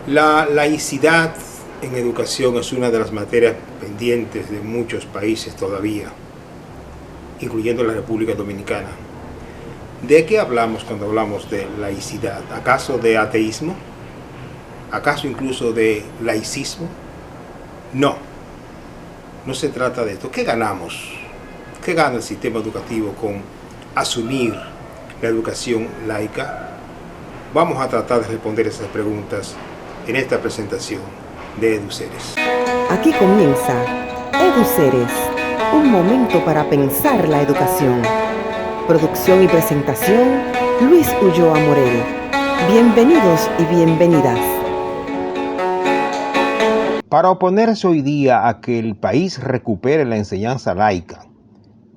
La laicidad en educación es una de las materias pendientes de muchos países todavía, incluyendo la República Dominicana. ¿De qué hablamos cuando hablamos de laicidad? ¿Acaso de ateísmo? ¿Acaso incluso de laicismo? No, no se trata de esto. ¿Qué ganamos? ¿Qué gana el sistema educativo con asumir la educación laica? Vamos a tratar de responder esas preguntas en esta presentación de EduCeres. Aquí comienza EduCeres, un momento para pensar la educación. Producción y presentación, Luis Ulloa Morel. Bienvenidos y bienvenidas. Para oponerse hoy día a que el país recupere la enseñanza laica,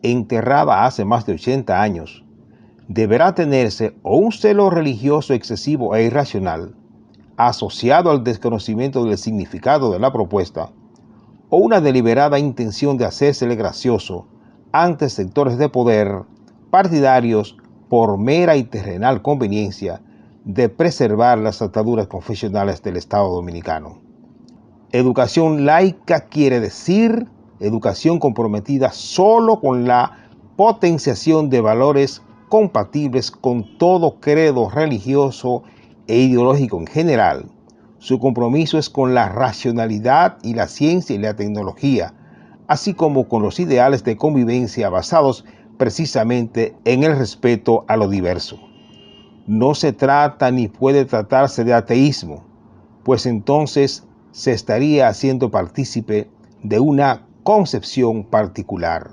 enterrada hace más de 80 años, deberá tenerse o un celo religioso excesivo e irracional, asociado al desconocimiento del significado de la propuesta, o una deliberada intención de hacérsele gracioso ante sectores de poder partidarios por mera y terrenal conveniencia de preservar las ataduras confesionales del Estado dominicano. Educación laica quiere decir educación comprometida solo con la potenciación de valores compatibles con todo credo religioso e ideológico en general. Su compromiso es con la racionalidad y la ciencia y la tecnología, así como con los ideales de convivencia basados precisamente en el respeto a lo diverso. No se trata ni puede tratarse de ateísmo, pues entonces se estaría haciendo partícipe de una concepción particular.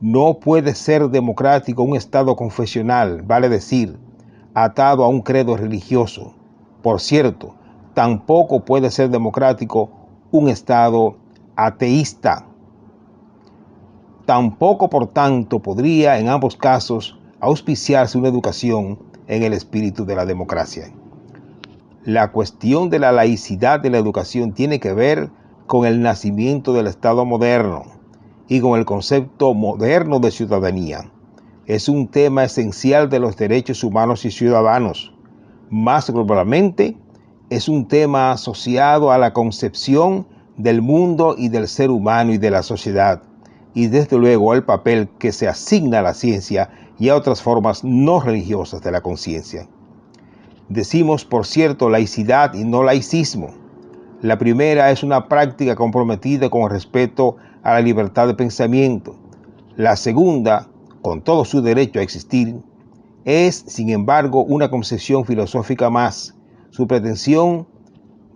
No puede ser democrático un Estado confesional, vale decir, atado a un credo religioso. Por cierto, tampoco puede ser democrático un Estado ateísta. Tampoco, por tanto, podría en ambos casos auspiciarse una educación en el espíritu de la democracia. La cuestión de la laicidad de la educación tiene que ver con el nacimiento del Estado moderno y con el concepto moderno de ciudadanía. Es un tema esencial de los derechos humanos y ciudadanos. Más globalmente, es un tema asociado a la concepción del mundo y del ser humano y de la sociedad, y desde luego al papel que se asigna a la ciencia y a otras formas no religiosas de la conciencia. Decimos, por cierto, laicidad y no laicismo. La primera es una práctica comprometida con el respeto a la libertad de pensamiento. La segunda, con todo su derecho a existir, es, sin embargo, una concepción filosófica más. Su pretensión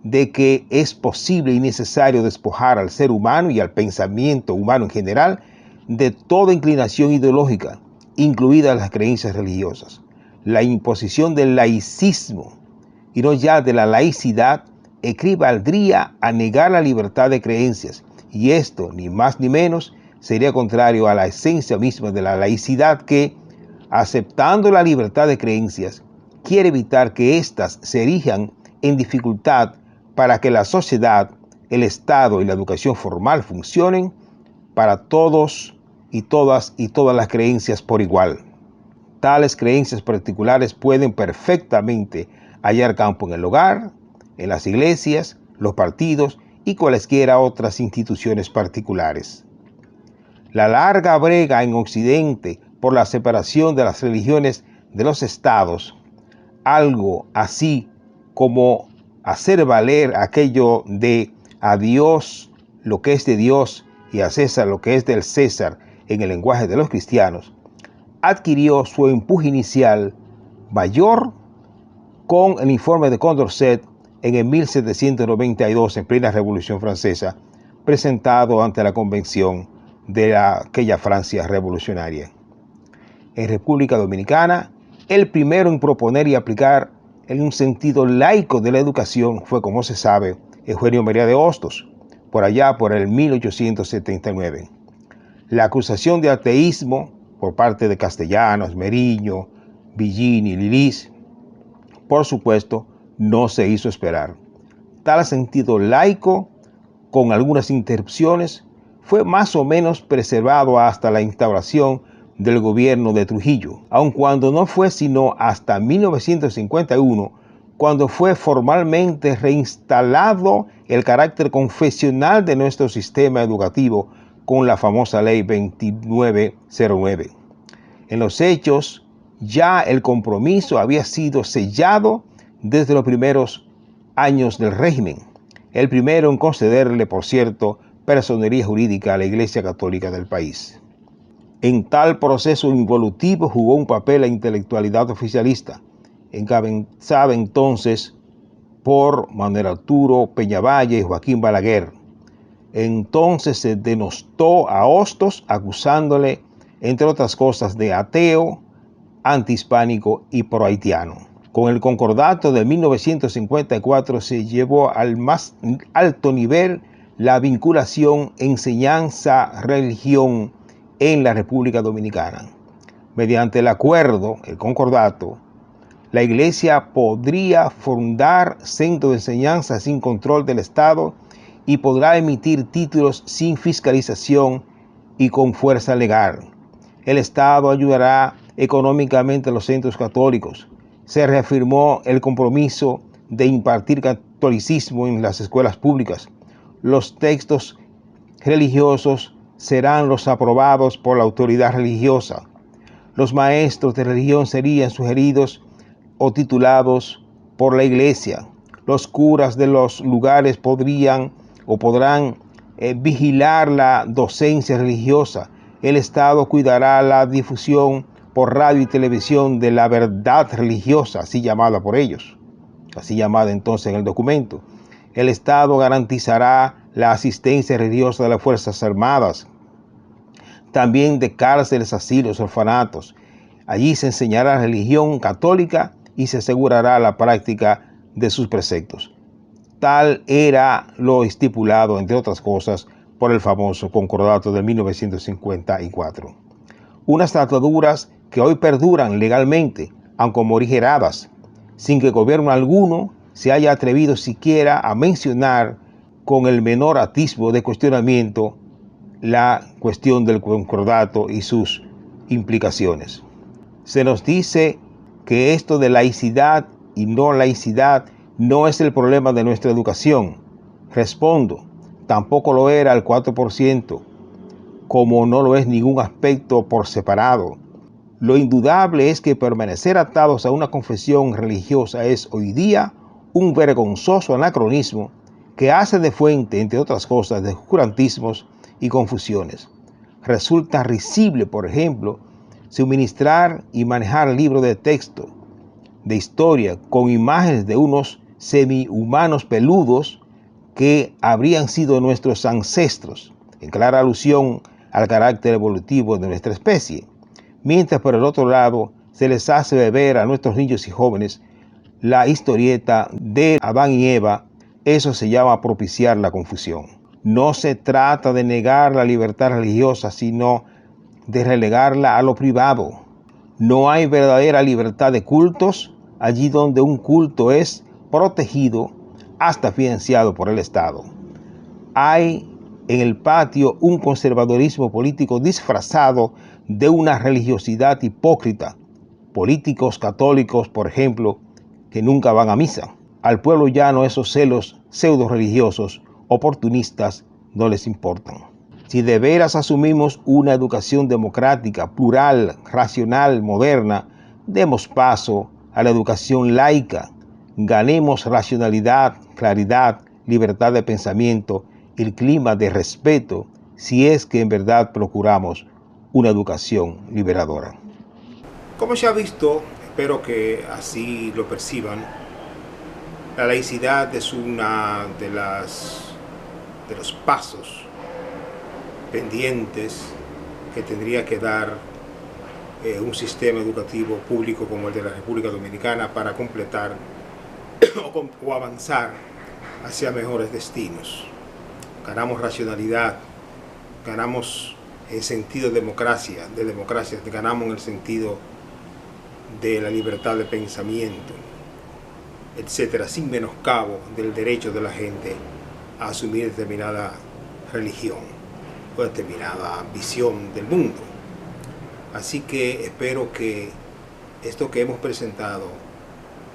de que es posible y necesario despojar al ser humano y al pensamiento humano en general de toda inclinación ideológica, incluidas las creencias religiosas. La imposición del laicismo y no ya de la laicidad equivaldría a negar la libertad de creencias, y esto, ni más ni menos, sería contrario a la esencia misma de la laicidad que, aceptando la libertad de creencias, quiere evitar que éstas se erijan en dificultad para que la sociedad, el Estado y la educación formal funcionen para todos y todas las creencias por igual. Tales creencias particulares pueden perfectamente hallar campo en el hogar, en las iglesias, los partidos y cualesquiera otras instituciones particulares. La larga brega en Occidente por la separación de las religiones de los estados, algo así como hacer valer aquello de a Dios lo que es de Dios y a César lo que es del César en el lenguaje de los cristianos, adquirió su empuje inicial mayor con el informe de Condorcet en el 1792, en plena Revolución Francesa, presentado ante la Convención de aquella Francia revolucionaria. En República Dominicana, el primero en proponer y aplicar en un sentido laico de la educación fue, como se sabe, Eugenio María de Hostos, por allá por el 1879. La acusación de ateísmo por parte de Castellanos, Meriño, Villini y Lilis, por supuesto, no se hizo esperar. Tal sentido laico, con algunas interrupciones, fue más o menos preservado hasta la instauración del gobierno de Trujillo, aun cuando no fue sino hasta 1951 cuando fue formalmente reinstalado el carácter confesional de nuestro sistema educativo con la famosa Ley 2909. En los hechos, ya el compromiso había sido sellado desde los primeros años del régimen, el primero en concederle, por cierto, personería jurídica a la Iglesia Católica del país. En tal proceso involutivo jugó un papel la intelectualidad oficialista, encabezada entonces por Manuel Arturo Peñavalle y Joaquín Balaguer. Entonces se denostó a Hostos acusándole, entre otras cosas, de ateo, antihispánico y prohaitiano. Con el concordato de 1954 se llevó al más alto nivel la vinculación enseñanza-religión en la República Dominicana. Mediante el acuerdo, el concordato, la Iglesia podría fundar centros de enseñanza sin control del Estado y podrá emitir títulos sin fiscalización y con fuerza legal. El Estado ayudará económicamente a los centros católicos. Se reafirmó el compromiso de impartir catolicismo en las escuelas públicas. Los textos religiosos serán los aprobados por la autoridad religiosa. Los maestros de religión serían sugeridos o titulados por la Iglesia. Los curas de los lugares podrán vigilar la docencia religiosa. El Estado cuidará la difusión por radio y televisión de la verdad religiosa, así llamada por ellos, así llamada entonces en el documento. El Estado garantizará la asistencia religiosa de las Fuerzas Armadas, también de cárceles, asilos, orfanatos. Allí se enseñará religión católica y se asegurará la práctica de sus preceptos. Tal era lo estipulado, entre otras cosas, por el famoso concordato de 1954. Unas ataduras que hoy perduran legalmente, aunque morigeradas, sin que gobierno alguno se haya atrevido siquiera a mencionar con el menor atisbo de cuestionamiento la cuestión del concordato y sus implicaciones. Se nos dice que esto de laicidad y no laicidad no es el problema de nuestra educación. Respondo, tampoco lo era el 4%, como no lo es ningún aspecto por separado. Lo indudable es que permanecer atados a una confesión religiosa es hoy día un vergonzoso anacronismo que hace de fuente, entre otras cosas, de oscurantismos y confusiones. Resulta risible, por ejemplo, suministrar y manejar libros de texto, de historia, con imágenes de unos semi-humanos peludos que habrían sido nuestros ancestros, en clara alusión al carácter evolutivo de nuestra especie, mientras por el otro lado se les hace beber a nuestros niños y jóvenes la historieta de Adán y Eva. Eso se llama propiciar la confusión. No se trata de negar la libertad religiosa, sino de relegarla a lo privado. No hay verdadera libertad de cultos allí donde un culto es protegido hasta financiado por el Estado. Hay en el patio un conservadurismo político disfrazado de una religiosidad hipócrita. Políticos católicos, por ejemplo, que nunca van a misa. Al pueblo llano esos celos pseudo religiosos oportunistas no les importan. Si de veras asumimos una educación democrática, plural, racional, moderna, demos paso a la educación laica. Ganemos racionalidad, claridad, libertad de pensamiento, el clima de respeto, si es que en verdad procuramos una educación liberadora. Como se ha visto, espero que así lo perciban, la laicidad es una de los pasos pendientes que tendría que dar un sistema educativo público como el de la República Dominicana para completar o avanzar hacia mejores destinos. Ganamos racionalidad, ganamos el sentido de democracia, ganamos en el sentido de la libertad de pensamiento, etcétera, sin menoscabo del derecho de la gente a asumir determinada religión o determinada visión del mundo. Así que espero que esto que hemos presentado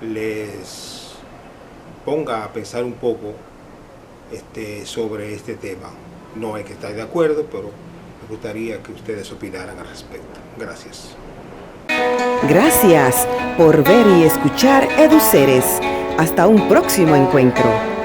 les ponga a pensar un poco sobre este tema. No hay que estar de acuerdo, pero me gustaría que ustedes opinaran al respecto. Gracias. Gracias por ver y escuchar EduCeres. Hasta un próximo encuentro.